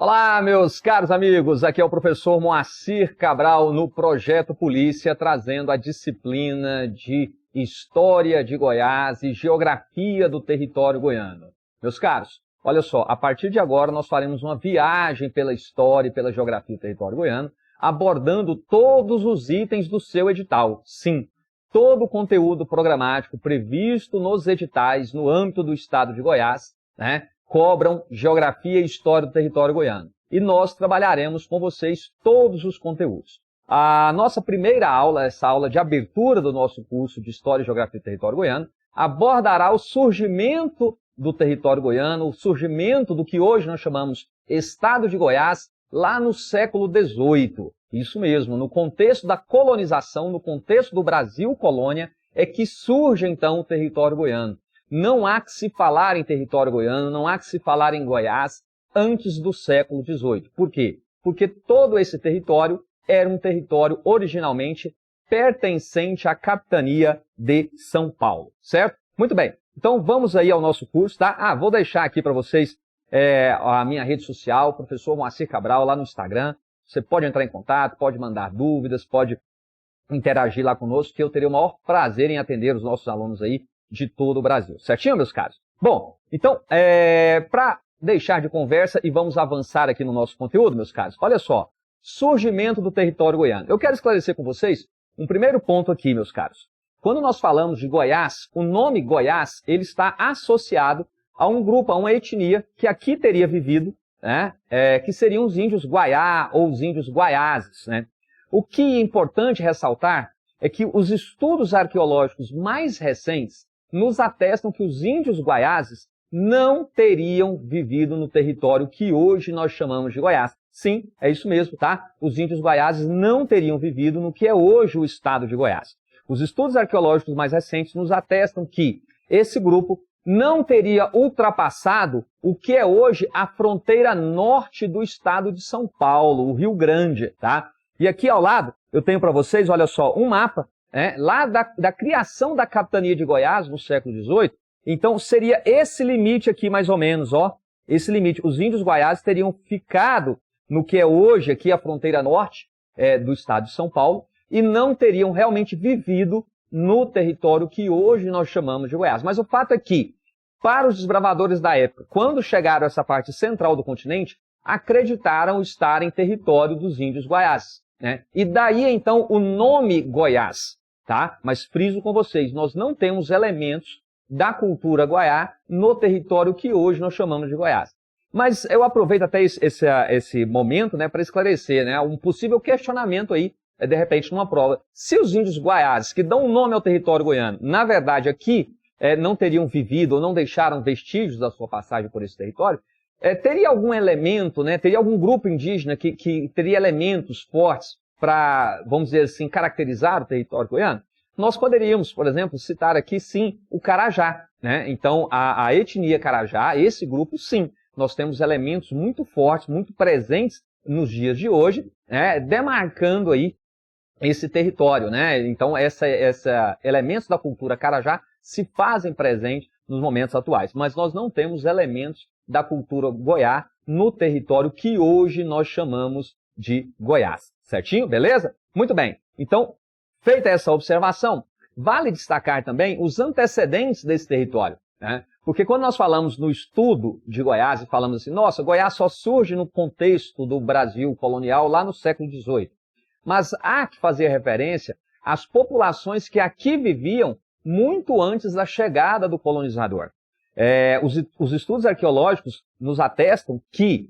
Olá, meus caros amigos, aqui é o professor Moacir Cabral no Projeto Polícia, trazendo a disciplina de História de Goiás e Geografia do Território Goiano. Meus caros, olha só, a partir de agora nós faremos uma viagem pela história e pela geografia do território goiano, abordando todos os itens do seu edital. Sim, todo o conteúdo programático previsto nos editais no âmbito do estado de Goiás, né? Cobram Geografia e História do Território Goiano. E nós trabalharemos com vocês todos os conteúdos. A nossa primeira aula, essa aula de abertura do nosso curso de História e Geografia do Território Goiano, abordará o surgimento do território goiano, o surgimento do que hoje nós chamamos Estado de Goiás, lá no século XVIII. Isso mesmo, no contexto da colonização, no contexto do Brasil colônia, é que surge então o território goiano. Não há que se falar em território goiano, não há que se falar em Goiás antes do século XVIII. Por quê? Porque todo esse território era um território originalmente pertencente à capitania de São Paulo, certo? Muito bem, então vamos aí ao nosso curso, tá? Vou deixar aqui para vocês a minha rede social, professor Moacir Cabral, lá no Instagram. Você pode entrar em contato, pode mandar dúvidas, pode interagir lá conosco, que eu terei o maior prazer em atender os nossos alunos aí de todo o Brasil. Certinho, meus caros? Bom, então, para deixar de conversa e vamos avançar aqui no nosso conteúdo, meus caros, olha só, surgimento do território goiano. Eu quero esclarecer com vocês um primeiro ponto aqui, meus caros. Quando nós falamos de Goiás, o nome Goiás, ele está associado a um grupo, a uma etnia que aqui teria vivido, né, que seriam os índios Guaiá ou os índios Guaiazes, né? O que é importante ressaltar é que os estudos arqueológicos mais recentes nos atestam que os índios Guaiazes não teriam vivido no território que hoje nós chamamos de Goiás. Sim, é isso mesmo, tá? Os índios Guaiazes não teriam vivido no que é hoje o estado de Goiás. Os estudos arqueológicos mais recentes nos atestam que esse grupo não teria ultrapassado o que é hoje a fronteira norte do estado de São Paulo, o Rio Grande, tá? E aqui ao lado eu tenho para vocês, olha só, um mapa lá da criação da capitania de Goiás no século XVIII. Então seria esse limite aqui mais ou menos, ó, esse limite. Os índios Guaiazes teriam ficado no que é hoje aqui a fronteira norte do estado de São Paulo e não teriam realmente vivido no território que hoje nós chamamos de Goiás. Mas o fato é que, para os desbravadores da época, quando chegaram a essa parte central do continente, acreditaram estar em território dos índios Guaiazes, né? E daí então o nome Goiás, tá? Mas friso com vocês, nós não temos elementos da cultura Guaiá no território que hoje nós chamamos de Goiás. Mas eu aproveito até esse momento, né, para esclarecer, né, um possível questionamento aí, de repente, numa prova. Se os índios Guaiazes, que dão o nome ao território goiano, na verdade aqui não teriam vivido ou não deixaram vestígios da sua passagem por esse território, teria algum elemento, né, teria algum grupo indígena que teria elementos fortes para, vamos dizer assim, caracterizar o território goiano? Nós poderíamos, por exemplo, citar aqui, sim, o Carajá, né? Então, a etnia Carajá, esse grupo, sim, nós temos elementos muito fortes, muito presentes nos dias de hoje, né, demarcando aí esse território, né? Então, elementos da cultura Carajá se fazem presentes nos momentos atuais, mas nós não temos elementos da cultura Goiá no território que hoje nós chamamos de Goiás. Certinho? Beleza? Muito bem. Então, feita essa observação, vale destacar também os antecedentes desse território, né? Porque quando nós falamos no estudo de Goiás e falamos assim, nossa, Goiás só surge no contexto do Brasil colonial lá no século XVIII. Mas há que fazer referência às populações que aqui viviam muito antes da chegada do colonizador. Os estudos arqueológicos nos atestam que,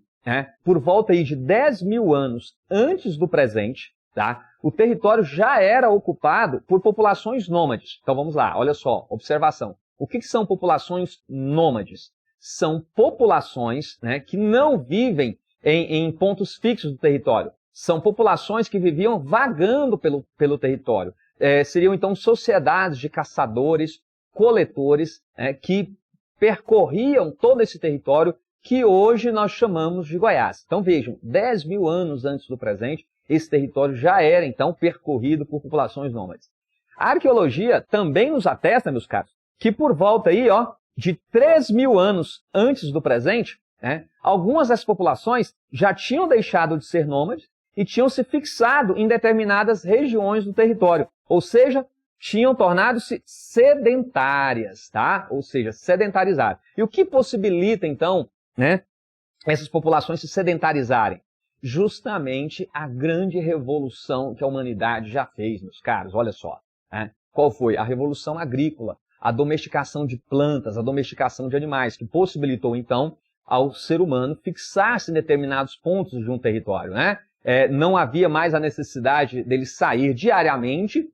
por volta aí de 10 mil anos antes do presente, tá, o território já era ocupado por populações nômades. Então vamos lá, olha só, observação. O que são populações nômades? São populações, né, que não vivem em pontos fixos do território. São populações que viviam vagando pelo território. Seriam então sociedades de caçadores, coletores, que percorriam todo esse território que hoje nós chamamos de Goiás. Então vejam, 10 mil anos antes do presente, esse território já era então percorrido por populações nômades. A arqueologia também nos atesta, meus caros, que por volta aí, ó, de 3 mil anos antes do presente, né, algumas dessas populações já tinham deixado de ser nômades e tinham se fixado em determinadas regiões do território, ou seja, tinham tornado-se sedentárias, tá? Ou seja, sedentarizadas. E o que possibilita, então, né, essas populações se sedentarizarem? Justamente a grande revolução que a humanidade já fez, meus caros, olha só. Né? Qual foi? A revolução agrícola, a domesticação de plantas, a domesticação de animais, que possibilitou, então, ao ser humano fixar-se em determinados pontos de um território, né? Não havia mais a necessidade dele sair diariamente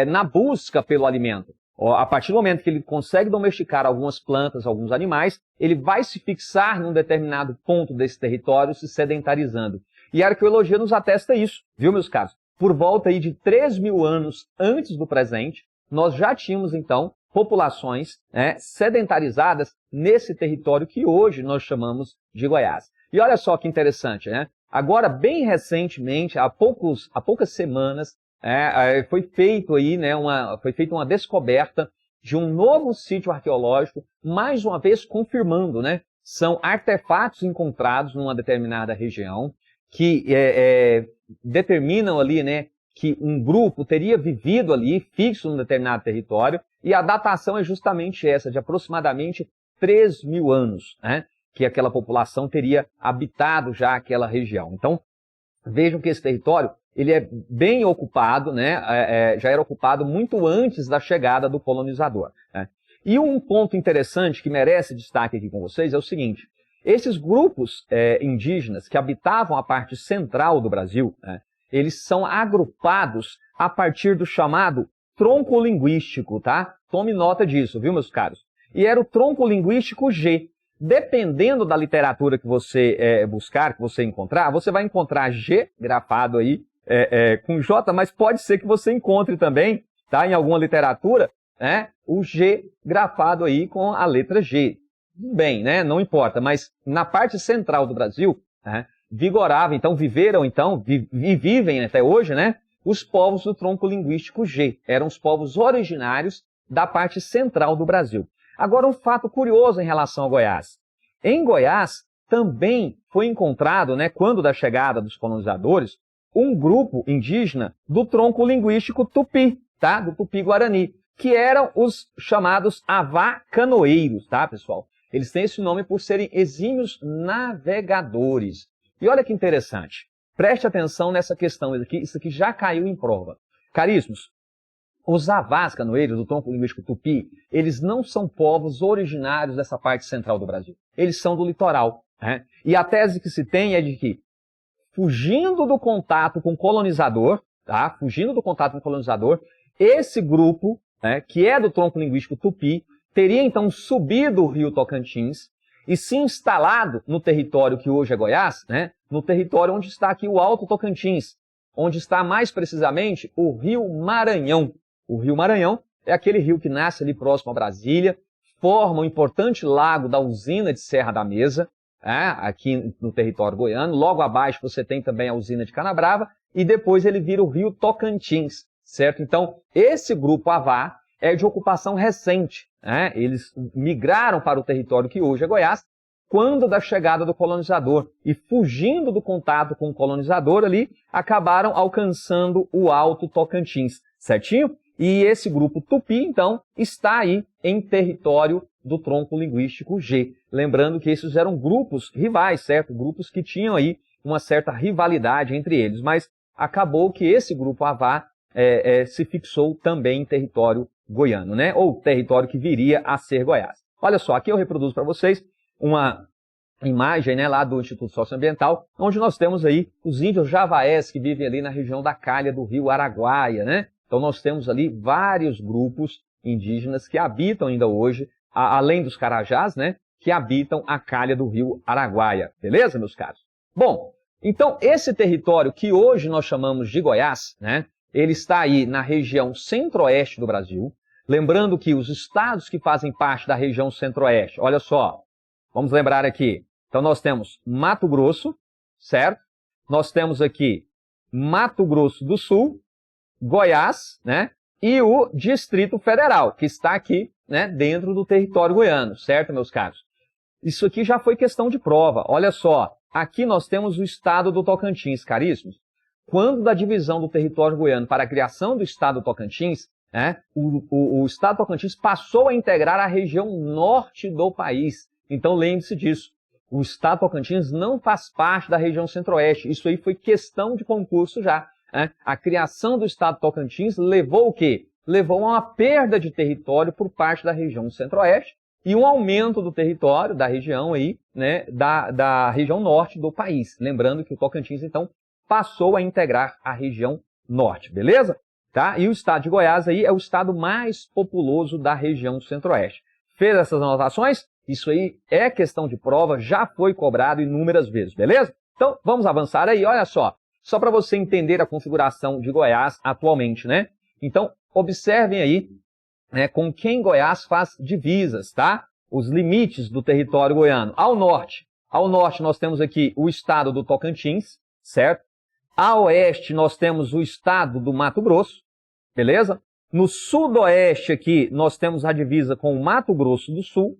na busca pelo alimento. A partir do momento que ele consegue domesticar algumas plantas, alguns animais, ele vai se fixar num determinado ponto desse território, se sedentarizando. E a arqueologia nos atesta isso, viu, meus caros? Por volta aí de 3.000 anos antes do presente, nós já tínhamos, então, populações sedentarizadas nesse território que hoje nós chamamos de Goiás. E olha só que interessante, né? Agora, bem recentemente, há poucas semanas, foi feita uma descoberta de um novo sítio arqueológico, mais uma vez confirmando, né? São artefatos encontrados numa determinada região que determinam ali, né, que um grupo teria vivido ali, fixo num determinado território, e a datação é justamente essa, de aproximadamente 3.000 anos, né, que aquela população teria habitado já aquela região. Então, vejam que esse território ele é bem ocupado, né, já era ocupado muito antes da chegada do colonizador. Né? E um ponto interessante que merece destaque aqui com vocês é o seguinte: esses grupos indígenas que habitavam a parte central do Brasil, né, eles são agrupados a partir do chamado tronco linguístico, tá? Tome nota disso, viu, meus caros? E era o tronco linguístico G. Dependendo da literatura que você buscar, que você encontrar, você vai encontrar G grafado aí com J, mas pode ser que você encontre também, tá, em alguma literatura, né, o G grafado aí com a letra G. Bem, né, não importa, mas na parte central do Brasil, né, viveram e vivem até hoje, né, os povos do tronco linguístico G. Eram os povos originários da parte central do Brasil. Agora, um fato curioso em relação a Goiás. Em Goiás, também foi encontrado, né, quando da chegada dos colonizadores, um grupo indígena do tronco linguístico Tupi, tá? Do Tupi-Guarani, que eram os chamados avá-canoeiros, tá, pessoal? Eles têm esse nome por serem exímios navegadores. E olha que interessante. Preste atenção nessa questão, isso aqui já caiu em prova. Caríssimos, os avás canoeiros do tronco linguístico Tupi, eles não são povos originários dessa parte central do Brasil. Eles são do litoral. Né? E a tese que se tem é de que, fugindo do contato com o colonizador, tá? Fugindo do contato com o colonizador, esse grupo, né, que é do tronco linguístico Tupi, teria então subido o rio Tocantins e se instalado no território que hoje é Goiás, né, no território onde está aqui o Alto Tocantins, onde está mais precisamente o rio Maranhão. O rio Maranhão é aquele rio que nasce ali próximo a Brasília, forma um importante lago da usina de Serra da Mesa, aqui no território goiano. Logo abaixo você tem também a usina de Canabrava e depois ele vira o rio Tocantins, certo? Então, esse grupo avá é de ocupação recente. Né? Eles migraram para o território que hoje é Goiás quando da chegada do colonizador e, fugindo do contato com o colonizador ali, acabaram alcançando o Alto Tocantins, certinho? E esse grupo Tupi, então, está aí em território do tronco linguístico G. Lembrando que esses eram grupos rivais, certo? Grupos que tinham aí uma certa rivalidade entre eles. Mas acabou que esse grupo avá se fixou também em território goiano, né? Ou território que viria a ser Goiás. Olha só, aqui eu reproduzo para vocês uma imagem, né, lá do Instituto Socioambiental, onde nós temos aí os índios javaés que vivem ali na região da calha do rio Araguaia, né? Então nós temos ali vários grupos indígenas que habitam ainda hoje, além dos carajás, né, que habitam a calha do rio Araguaia. Beleza, meus caros? Bom, então esse território que hoje nós chamamos de Goiás, né, ele está aí na região centro-oeste do Brasil. Lembrando que os estados que fazem parte da região centro-oeste, olha só, vamos lembrar aqui. Então nós temos Mato Grosso, certo? Nós temos aqui Mato Grosso do Sul, Goiás, né? E o Distrito Federal, que está aqui, né, dentro do território goiano, certo, meus caros? Isso aqui já foi questão de prova. Olha só, aqui nós temos o estado do Tocantins, caríssimos. Quando da divisão do território goiano para a criação do estado do Tocantins, né, o estado do Tocantins passou a integrar a região norte do país. Então lembre-se disso. O estado do Tocantins não faz parte da região centro-oeste. Isso aí foi questão de concurso já. Né? A criação do estado do Tocantins levou o quê? Levou a uma perda de território por parte da região centro-oeste e um aumento do território da região aí, né, da região norte do país. Lembrando que o Tocantins, então, passou a integrar a região norte, beleza? Tá? E o estado de Goiás aí é o estado mais populoso da região centro-oeste. Fez essas anotações? Isso aí é questão de prova, já foi cobrado inúmeras vezes, beleza? Então, vamos avançar aí, olha só. Só para você entender a configuração de Goiás atualmente, né? Então, observem aí, né, com quem Goiás faz divisas, tá? Os limites do território goiano. Ao norte nós temos aqui o estado do Tocantins, certo? A oeste nós temos o estado do Mato Grosso, beleza? No sudoeste aqui nós temos a divisa com o Mato Grosso do Sul.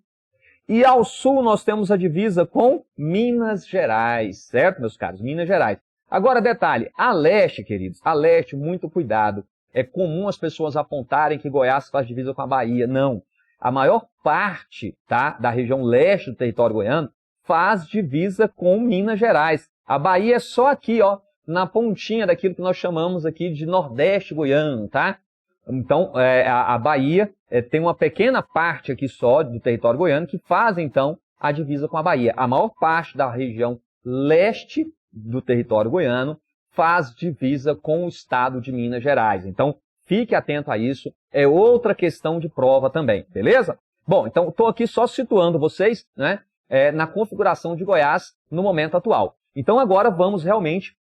E ao sul nós temos a divisa com Minas Gerais, certo, meus caros? Minas Gerais. Agora, detalhe, a leste, queridos, a leste, muito cuidado. É comum as pessoas apontarem que Goiás faz divisa com a Bahia. Não. A maior parte, tá, da região leste do território goiano faz divisa com Minas Gerais. A Bahia é só aqui, ó, na pontinha daquilo que nós chamamos aqui de Nordeste goiano, tá? Então, a Bahia tem uma pequena parte aqui só do território goiano que faz, então, a divisa com a Bahia. A maior parte da região leste do território goiano faz divisa com o estado de Minas Gerais. Então, fique atento a isso. É outra questão de prova também, beleza? Bom, então, estou aqui só situando vocês, né, na configuração de Goiás no momento atual. Então, agora vamos realmente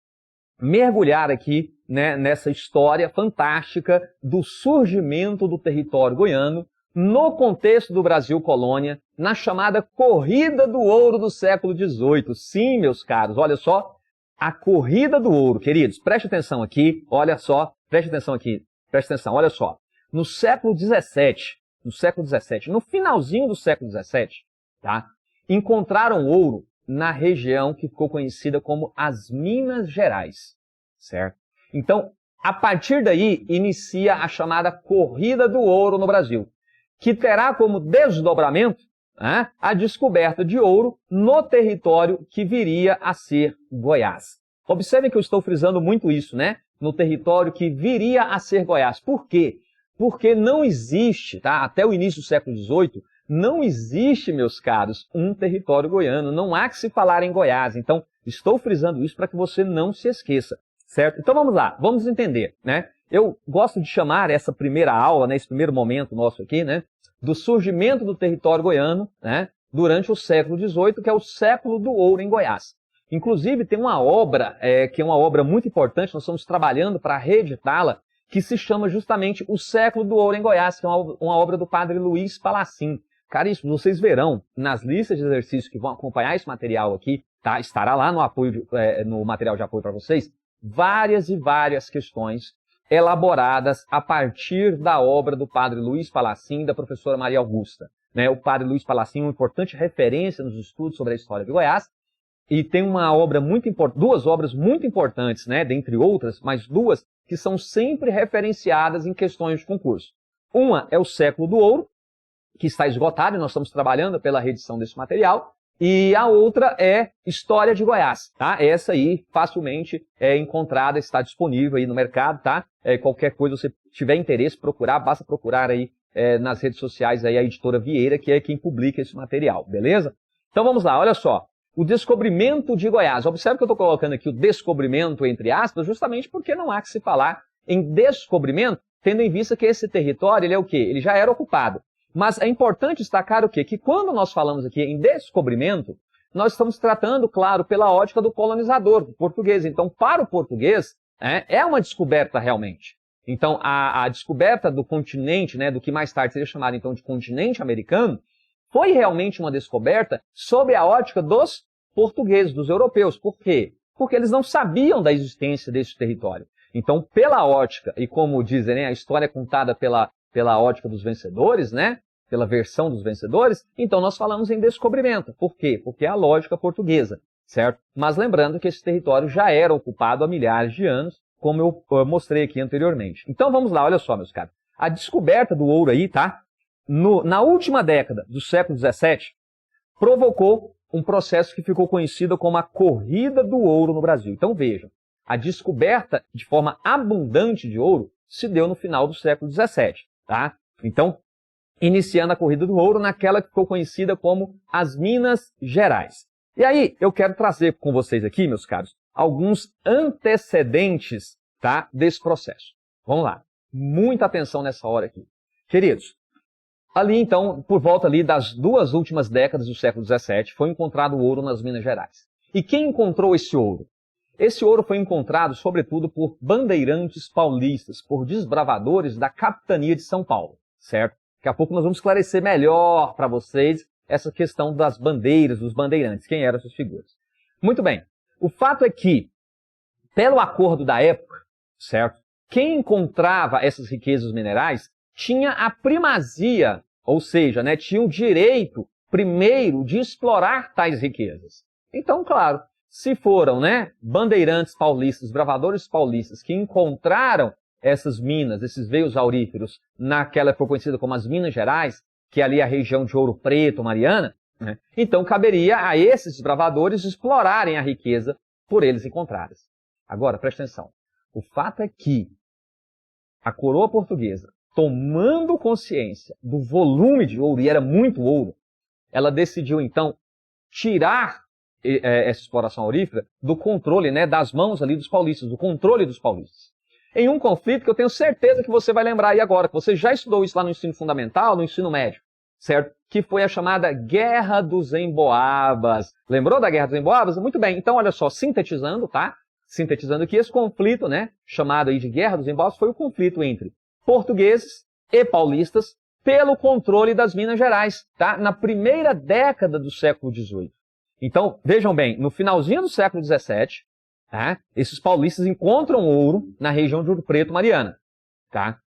mergulhar aqui, né, nessa história fantástica do surgimento do território goiano no contexto do Brasil colônia, na chamada Corrida do Ouro do século XVIII. Sim, meus caros, olha só, a Corrida do Ouro, queridos, preste atenção aqui, olha só, preste atenção aqui, preste atenção, olha só. No século XVII, no finalzinho do século XVII, tá, encontraram ouro na região que ficou conhecida como as Minas Gerais, certo? Então, a partir daí, inicia a chamada Corrida do Ouro no Brasil, que terá como desdobramento, né, a descoberta de ouro no território que viria a ser Goiás. Observem que eu estou frisando muito isso, né? No território que viria a ser Goiás. Por quê? Porque não existe, tá? Até o início do século XVIII, não existe, meus caros, um território goiano. Não há que se falar em Goiás. Então, estou frisando isso para que você não se esqueça, certo? Então, vamos lá, vamos entender, né? Eu gosto de chamar essa primeira aula, né, esse primeiro momento nosso aqui, né, do surgimento do território goiano, né, durante o século XVIII, que é o século do ouro em Goiás. Inclusive, tem uma obra, que é uma obra muito importante, nós estamos trabalhando para reeditá-la, que se chama justamente O Século do Ouro em Goiás, que é uma obra do padre Luiz Palacim. Caríssimos, vocês verão nas listas de exercícios que vão acompanhar esse material aqui, tá? Estará lá no apoio, no material de apoio para vocês, várias e várias questões elaboradas a partir da obra do padre Luiz Palacim e da professora Maria Augusta. Né? O padre Luiz Palacim é uma importante referência nos estudos sobre a história de Goiás, e tem uma obra duas obras muito importantes, né, dentre outras, mas duas que são sempre referenciadas em questões de concurso. Uma é o Século do Ouro, que está esgotado, e nós estamos trabalhando pela reedição desse material, e a outra é História de Goiás, tá? Essa aí facilmente é encontrada, está disponível aí no mercado, tá? Qualquer coisa, você tiver interesse, basta procurar aí nas redes sociais aí a editora Vieira, que é quem publica esse material, beleza? Então vamos lá, olha só. O descobrimento de Goiás. Observe que eu estou colocando aqui o descobrimento entre aspas, justamente porque não há que se falar em descobrimento, tendo em vista que esse território, ele é o quê? Ele já era ocupado. Mas é importante destacar o quê? Que quando nós falamos aqui em descobrimento, nós estamos tratando, claro, pela ótica do colonizador, do português. Então, para o português, é uma descoberta realmente. Então, a descoberta do continente, né, do que mais tarde seria chamado então de continente americano, foi realmente uma descoberta sob a ótica dos portugueses, dos europeus. Por quê? Porque eles não sabiam da existência desse território. Então, pela ótica, e como dizem, né, a história é contada pela ótica dos vencedores, né? pela versão dos vencedores, então nós falamos em descobrimento. Por quê? Porque é a lógica portuguesa, certo? Mas lembrando que esse território já era ocupado há milhares de anos, como eu mostrei aqui anteriormente. Então vamos lá, olha só, meus caros. A descoberta do ouro aí, tá? Na última década do século XVII, provocou um processo que ficou conhecido como a corrida do ouro no Brasil. Então vejam, a descoberta de forma abundante de ouro se deu no final do século XVII, tá? Então, iniciando a corrida do ouro naquela que ficou conhecida como as Minas Gerais. E aí, eu quero trazer com vocês aqui, meus caros, alguns antecedentes, tá, desse processo. Vamos lá. Muita atenção nessa hora aqui. Queridos, ali então, por volta ali das 2 últimas décadas do século XVII, foi encontrado ouro nas Minas Gerais. E quem encontrou esse ouro? Esse ouro foi encontrado, sobretudo, por bandeirantes paulistas, por desbravadores da capitania de São Paulo, certo? Daqui a pouco nós vamos esclarecer melhor para vocês essa questão das bandeiras, dos bandeirantes, quem eram essas figuras. Muito bem, o fato é que, pelo acordo da época, certo? Quem encontrava essas riquezas minerais tinha a primazia, ou seja, né, tinha o direito, primeiro, de explorar tais riquezas. Então, claro, se foram, né, bandeirantes paulistas, bravadores paulistas que encontraram essas minas, esses veios auríferos, naquela que foi conhecida como as Minas Gerais, que é ali a região de Ouro Preto, Mariana, né, então caberia a esses desbravadores explorarem a riqueza por eles encontradas. Agora, presta atenção, o fato é que a coroa portuguesa, tomando consciência do volume de ouro, e era muito ouro, ela decidiu então tirar essa exploração aurífera do controle, né, das mãos ali dos paulistas, do controle dos paulistas. Em um conflito que eu tenho certeza que você vai lembrar aí agora, que você já estudou isso lá no ensino fundamental, no ensino médio, certo? Que foi a chamada Guerra dos Emboabas. Lembrou da Guerra dos Emboabas? Muito bem, então olha só, sintetizando, tá? Sintetizando aqui, esse conflito, né, chamado aí de Guerra dos Emboabas, foi o conflito entre portugueses e paulistas pelo controle das Minas Gerais, tá? Na primeira década do século XVIII. Então, vejam bem, no finalzinho do século XVII, tá? Esses paulistas encontram ouro na região de Ouro Preto, Mariana. Tá?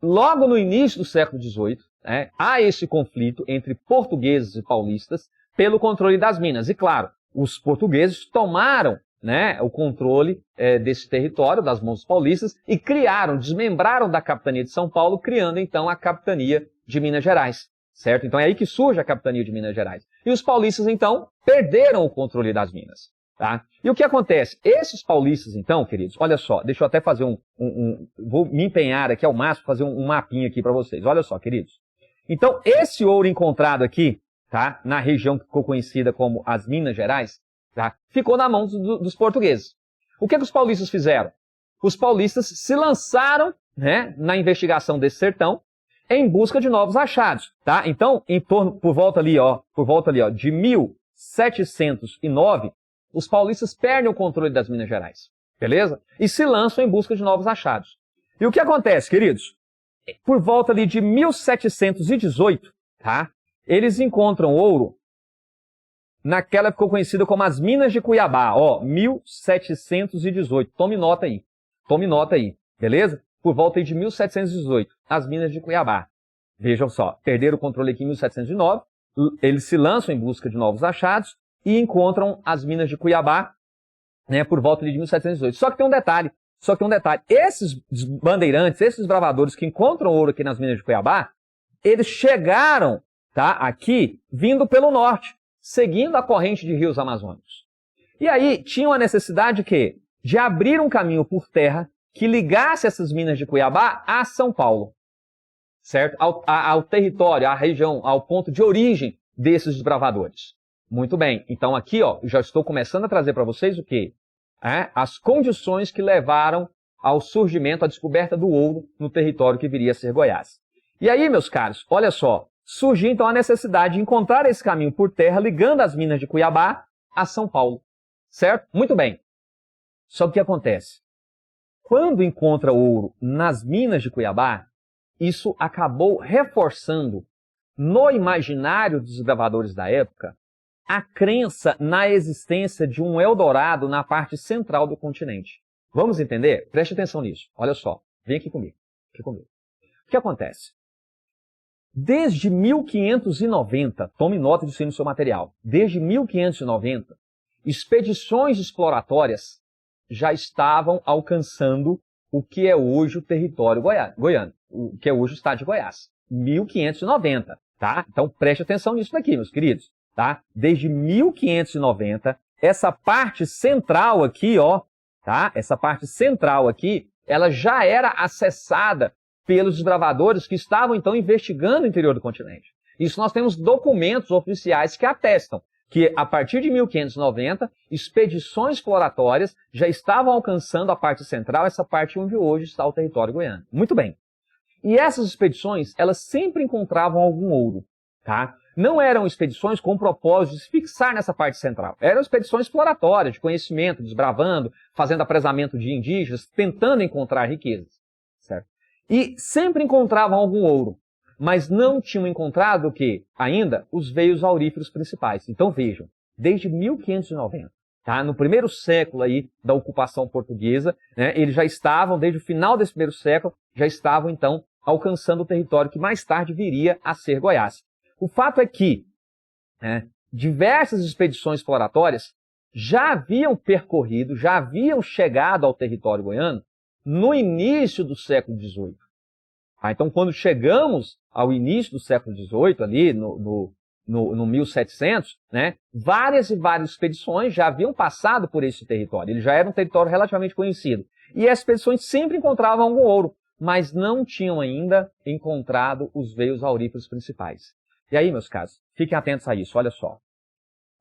Logo no início do século XVIII, né, há esse conflito entre portugueses e paulistas pelo controle das minas. E claro, os portugueses tomaram, né, o controle desse território das mãos dos paulistas e criaram, desmembraram da capitania de São Paulo, criando então a capitania de Minas Gerais. Certo? Então é aí que surge a capitania de Minas Gerais. E os paulistas, então, perderam o controle das minas. Tá? E o que acontece? Esses paulistas, então, queridos, olha só, deixa eu até fazer vou me empenhar aqui ao máximo, fazer um mapinha aqui para vocês. Olha só, queridos. Então, esse ouro encontrado aqui, tá, na região que ficou conhecida como as Minas Gerais, tá, ficou na mão dos portugueses. O que os paulistas fizeram? Os paulistas se lançaram, né, na investigação desse sertão, em busca de novos achados, tá? Então, por volta ali, ó, de 1709, os paulistas perdem o controle das Minas Gerais, beleza? E se lançam em busca de novos achados. E o que acontece, queridos? Por volta ali de 1718, tá? Eles encontram ouro naquela que ficou conhecida como as Minas de Cuiabá, ó, 1718. Tome nota aí, beleza? Por volta de 1718, as Minas de Cuiabá. Vejam só, perderam o controle aqui em 1709, eles se lançam em busca de novos achados e encontram as Minas de Cuiabá, né, por volta de 1718. Só que tem um detalhe, esses bandeirantes, esses bravadores que encontram ouro aqui nas Minas de Cuiabá, eles chegaram, tá, aqui vindo pelo norte, seguindo a corrente de rios amazônicos. E aí tinham a necessidade de abrir um caminho por terra que ligasse essas Minas de Cuiabá a São Paulo, certo? Ao território, à região, ao ponto de origem desses desbravadores. Muito bem, então aqui, ó, já estou começando a trazer para vocês o quê? As condições que levaram ao surgimento, à descoberta do ouro no território que viria a ser Goiás. E aí, meus caros, olha só, surgiu então a necessidade de encontrar esse caminho por terra ligando as Minas de Cuiabá a São Paulo, certo? Muito bem. Só que o que acontece? Quando encontra ouro nas Minas de Cuiabá, isso acabou reforçando no imaginário dos desbravadores da época a crença na existência de um Eldorado na parte central do continente. Vamos entender? Preste atenção nisso. Olha só, vem aqui comigo. O que acontece? Desde 1590, tome nota disso aí no seu material, desde 1590, expedições exploratórias já estavam alcançando o que é hoje o território goiano, o que é hoje o estado de Goiás. 1590, tá? Então preste atenção nisso daqui, meus queridos, tá? Desde 1590, essa parte central aqui, ó, tá? Essa parte central aqui, ela já era acessada pelos desbravadores que estavam, então, investigando o interior do continente. Isso nós temos documentos oficiais que atestam que, a partir de 1590, expedições exploratórias já estavam alcançando a parte central, essa parte onde hoje está o território goiano. Muito bem. E essas expedições, elas sempre encontravam algum ouro, tá? Não eram expedições com o propósito de se fixar nessa parte central. Eram expedições exploratórias, de conhecimento, desbravando, fazendo apresamento de indígenas, tentando encontrar riquezas, certo? E sempre encontravam algum ouro, mas não tinham encontrado o quê? Ainda os veios auríferos principais. Então vejam, desde 1590, tá? No primeiro século aí da ocupação portuguesa, né, eles já estavam, desde o final desse primeiro século, já estavam então alcançando o território que mais tarde viria a ser Goiás. O fato é que diversas expedições exploratórias já haviam percorrido, já haviam chegado ao território goiano no início do século XVIII. Então, quando chegamos ao início do século XVIII, ali no 1700, né, várias e várias expedições já haviam passado por esse território. Ele já era um território relativamente conhecido. E as expedições sempre encontravam algum ouro, mas não tinham ainda encontrado os veios auríferos principais. E aí, meus caros, fiquem atentos a isso, olha só.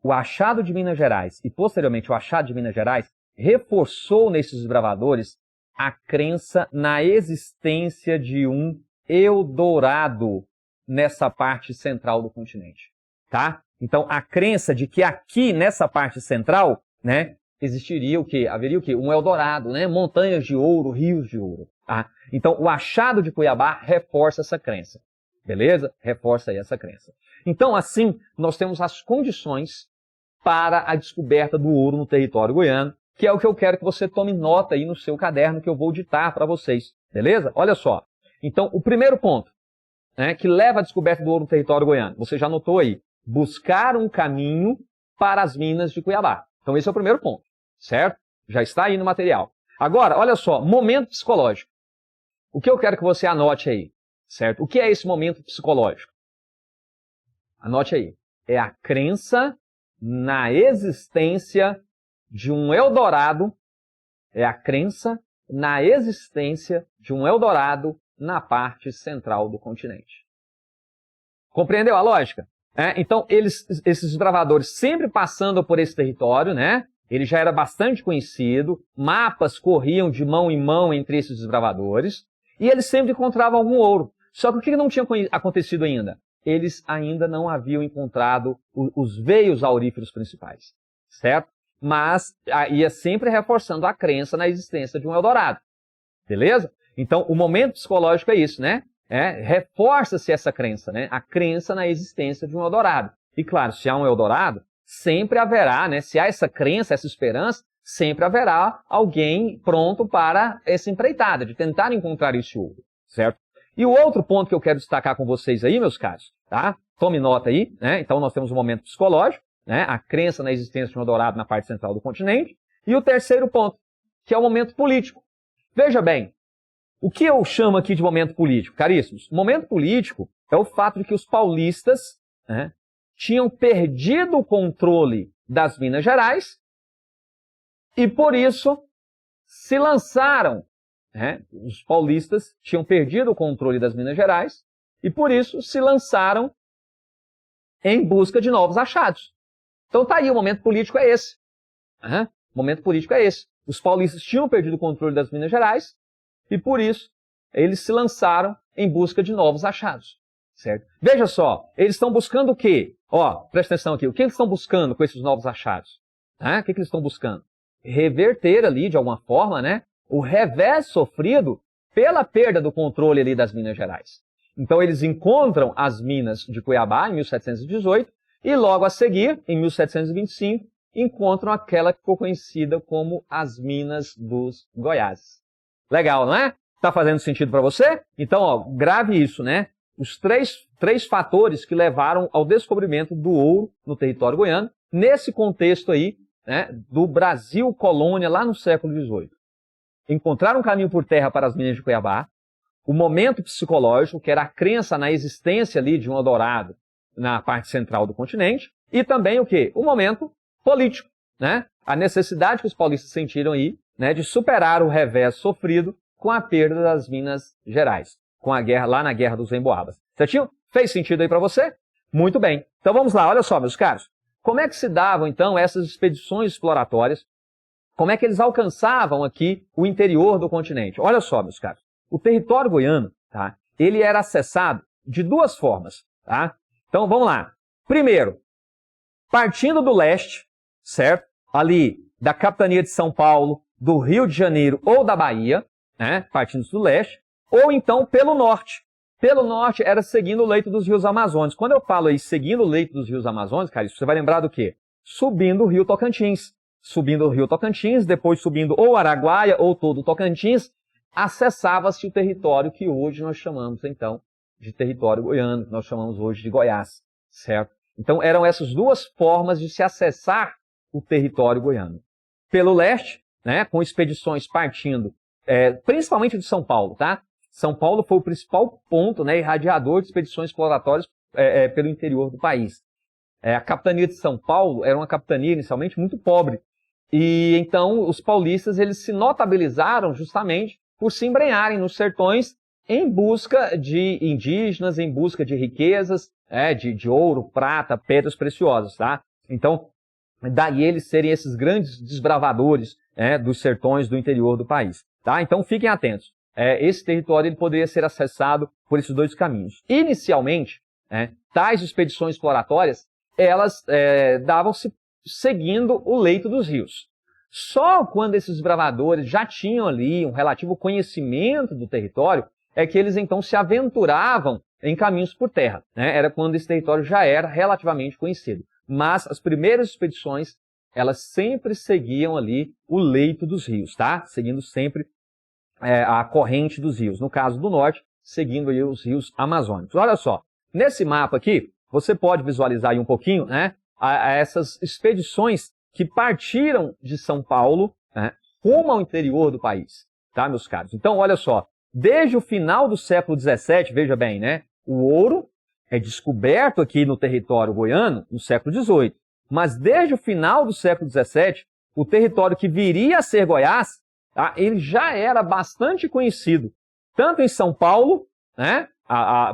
O achado de Minas Gerais e, posteriormente, o achado de Minas Gerais reforçou nesses desbravadores a crença na existência de um Eldorado nessa parte central do continente, tá? Então, a crença de que aqui, nessa parte central, né, existiria o quê? Haveria o quê? Um Eldorado, né? Montanhas de ouro, rios de ouro, tá? Então, o achado de Cuiabá reforça essa crença, beleza? Reforça aí essa crença. Então, assim, nós temos as condições para a descoberta do ouro no território goiano, que é o que eu quero que você tome nota aí no seu caderno que eu vou ditar para vocês, beleza? Olha só. Então, o primeiro ponto, né, que leva à descoberta do ouro no território goiano, você já notou aí, buscar um caminho para as minas de Cuiabá. Então, esse é o primeiro ponto, certo? Já está aí no material. Agora, olha só, momento psicológico. O que eu quero que você anote aí, certo? O que é esse momento psicológico? Anote aí. É a crença na existência de um Eldorado, é a crença na existência de um Eldorado na parte central do continente. Compreendeu a lógica? Então, esses desbravadores sempre passando por esse território, né? Ele já era bastante conhecido, mapas corriam de mão em mão entre esses desbravadores, e eles sempre encontravam algum ouro. Só que o que não tinha acontecido ainda? Eles ainda não haviam encontrado os veios auríferos principais, certo? Mas ia sempre reforçando a crença na existência de um Eldorado, beleza? Então, o momento psicológico é isso, né? Reforça-se essa crença, né? A crença na existência de um Eldorado. E claro, se há um Eldorado, sempre haverá, né? Se há essa crença, essa esperança, sempre haverá alguém pronto para essa empreitada, de tentar encontrar esse ouro, certo? E o outro ponto que eu quero destacar com vocês aí, meus caros, tá? Tome nota aí, né? Então, nós temos um momento psicológico, né? A crença na existência de um Eldorado na parte central do continente. E o terceiro ponto, que é o momento político. Veja bem, o que eu chamo aqui de momento político, caríssimos? O momento político é o fato de que os paulistas, né, tinham perdido o controle das Minas Gerais e, por isso, se lançaram. Os paulistas tinham perdido o controle das Minas Gerais e, por isso, se lançaram em busca de novos achados. Então tá aí, o momento político é esse. O momento político é esse. Os paulistas tinham perdido o controle das Minas Gerais e, por isso, eles se lançaram em busca de novos achados. Certo? Veja só, eles estão buscando o quê? Presta atenção aqui. O que eles estão buscando com esses novos achados? O que eles estão buscando? Reverter ali, de alguma forma, né, o revés sofrido pela perda do controle ali das Minas Gerais. Então, eles encontram as minas de Cuiabá em 1718 e, logo a seguir, em 1725, encontram aquela que ficou conhecida como as Minas dos Goiás. Legal, não é? Está fazendo sentido para você? Então, grave isso, né? os três fatores que levaram ao descobrimento do ouro no território goiano, nesse contexto aí, né, do Brasil colônia lá no século XVIII. Encontrar um caminho por terra para as minas de Cuiabá, o momento psicológico, que era a crença na existência ali de um Eldorado na parte central do continente, e também o quê? O momento político, né? A necessidade que os paulistas sentiram aí, né, de superar o revés sofrido com a perda das Minas Gerais, com a guerra lá na Guerra dos Emboabas. Certinho? Fez sentido aí para você? Muito bem. Então vamos lá, olha só, meus caros. Como é que se davam, então, essas expedições exploratórias? Como é que eles alcançavam aqui o interior do continente? Olha só, meus caros. O território goiano, tá, ele era acessado de duas formas, tá? Então, vamos lá. Primeiro, partindo do leste, certo? Ali da capitania de São Paulo, do Rio de Janeiro ou da Bahia, né? Partindo do leste, ou então pelo norte. Pelo norte era seguindo o leito dos rios amazônicos. Quando eu falo aí seguindo o leito dos rios amazônicos, cara, você vai lembrar do quê? Subindo o rio Tocantins. Subindo o rio Tocantins, depois subindo ou Araguaia ou todo o Tocantins, acessava-se o território que hoje nós chamamos, então, de território goiano, que nós chamamos hoje de Goiás, certo? Então, eram essas duas formas de se acessar o território goiano. Pelo leste, né, com expedições partindo, principalmente de São Paulo, tá? São Paulo foi o principal ponto, né, irradiador de expedições exploratórias pelo interior do país. A capitania de São Paulo era uma capitania inicialmente muito pobre. E então os paulistas eles se notabilizaram justamente por se embrenharem nos sertões em busca de indígenas, em busca de riquezas, de ouro, prata, pedras preciosas, tá? Então, daí eles serem esses grandes desbravadores dos sertões do interior do país, tá? Então fiquem atentos. Esse território ele poderia ser acessado por esses dois caminhos. Inicialmente, tais expedições exploratórias, elas davam-se seguindo o leito dos rios. Só quando esses desbravadores já tinham ali um relativo conhecimento do território, é que eles então se aventuravam em caminhos por terra, né? Era quando esse território já era relativamente conhecido. Mas as primeiras expedições, elas sempre seguiam ali o leito dos rios, tá? Seguindo sempre a corrente dos rios. No caso do norte, seguindo aí os rios amazônicos. Olha só, nesse mapa aqui, você pode visualizar aí um pouquinho, né, essas expedições que partiram de São Paulo, né, rumo ao interior do país, tá, meus caros? Então, olha só, desde o final do século XVII, veja bem, né, o ouro é descoberto aqui no território goiano no século XVIII, mas desde o final do século XVII, o território que viria a ser Goiás, tá, ele já era bastante conhecido, tanto em São Paulo, né,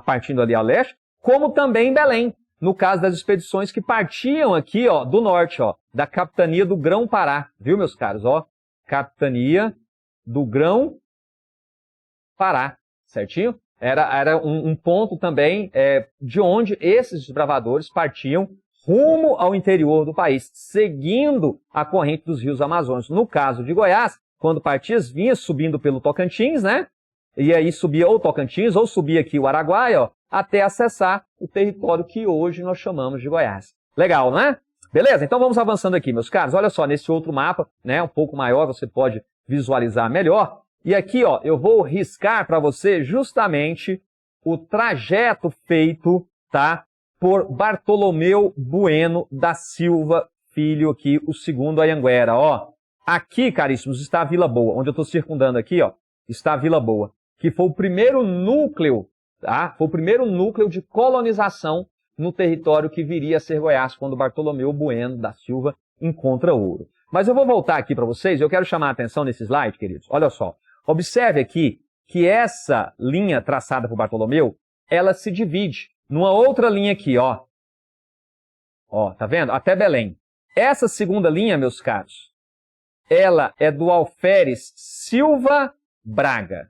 partindo ali a leste, como também em Belém, no caso das expedições que partiam aqui, ó, do norte, ó, da capitania do Grão-Pará, viu, meus caros? Ó, capitania do Grão-Pará, certinho? Era um ponto também de onde esses desbravadores partiam rumo ao interior do país, seguindo a corrente dos rios amazônicos. No caso de Goiás, quando partia, vinha subindo pelo Tocantins, né? E aí subia ou o Tocantins, ou subia aqui o Araguaia, ó, até acessar o território que hoje nós chamamos de Goiás. Legal, não é? Beleza? Então vamos avançando aqui, meus caros. Olha só, nesse outro mapa, né, um pouco maior, você pode visualizar melhor. E aqui, ó, eu vou riscar para você justamente o trajeto feito, tá, por Bartolomeu Bueno da Silva Filho, aqui, o segundo Anhanguera, ó. Aqui, caríssimos, está a Vila Boa, onde eu estou circundando aqui, ó, está a Vila Boa, que foi o primeiro núcleo, tá? Foi o primeiro núcleo de colonização no território que viria a ser Goiás, quando Bartolomeu Bueno da Silva encontra ouro. Mas eu vou voltar aqui para vocês, eu quero chamar a atenção nesse slide, queridos. Olha só, observe aqui que essa linha traçada por Bartolomeu, ela se divide numa outra linha aqui, ó. Ó, tá vendo? Até Belém. Essa segunda linha, meus caros, ela é do Alferes Silva Braga.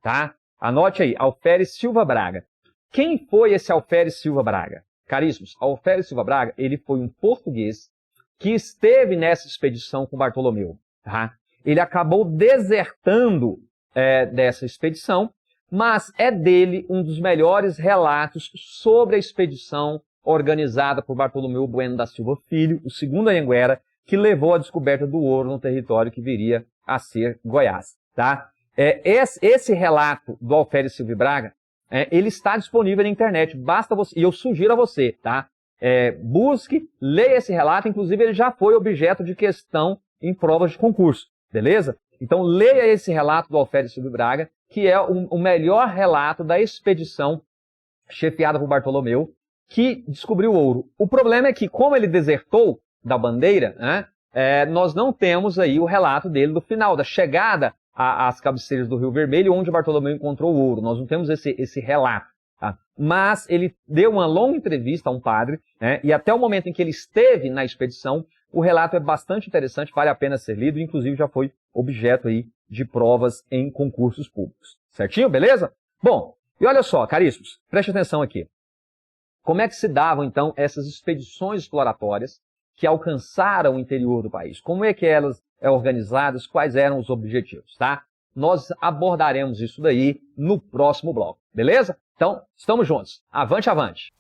Tá? Anote aí, Alferes Silva Braga. Quem foi esse Alferes Silva Braga? Caríssimos, Alferes Silva Braga, ele foi um português que esteve nessa expedição com Bartolomeu. Tá? Ele acabou desertando dessa expedição, mas é dele um dos melhores relatos sobre a expedição organizada por Bartolomeu Bueno da Silva Filho, o segundo Anhanguera, que levou à descoberta do ouro no território que viria a ser Goiás. Tá? Esse relato do Alferes Silva Braga ele está disponível na internet, basta você, e eu sugiro a você, tá? Busque, leia esse relato, inclusive ele já foi objeto de questão em provas de concurso, beleza? Então leia esse relato do Alferes Silvio Braga, que é o melhor relato da expedição chefiada por Bartolomeu, que descobriu o ouro. O problema é que, como ele desertou da bandeira, né, nós não temos aí o relato dele do final, da chegada às cabeceiras do Rio Vermelho, onde Bartolomeu encontrou o ouro. Nós não temos esse relato. Tá? Mas ele deu uma longa entrevista a um padre, né, e até o momento em que ele esteve na expedição, o relato é bastante interessante, vale a pena ser lido, inclusive já foi objeto aí de provas em concursos públicos. Certinho? Beleza? Bom, e olha só, caríssimos, preste atenção aqui. Como é que se davam, então, essas expedições exploratórias que alcançaram o interior do país? Como é que elas eram organizadas? Quais eram os objetivos, tá? Nós abordaremos isso daí no próximo bloco, beleza? Então, estamos juntos. Avante, avante!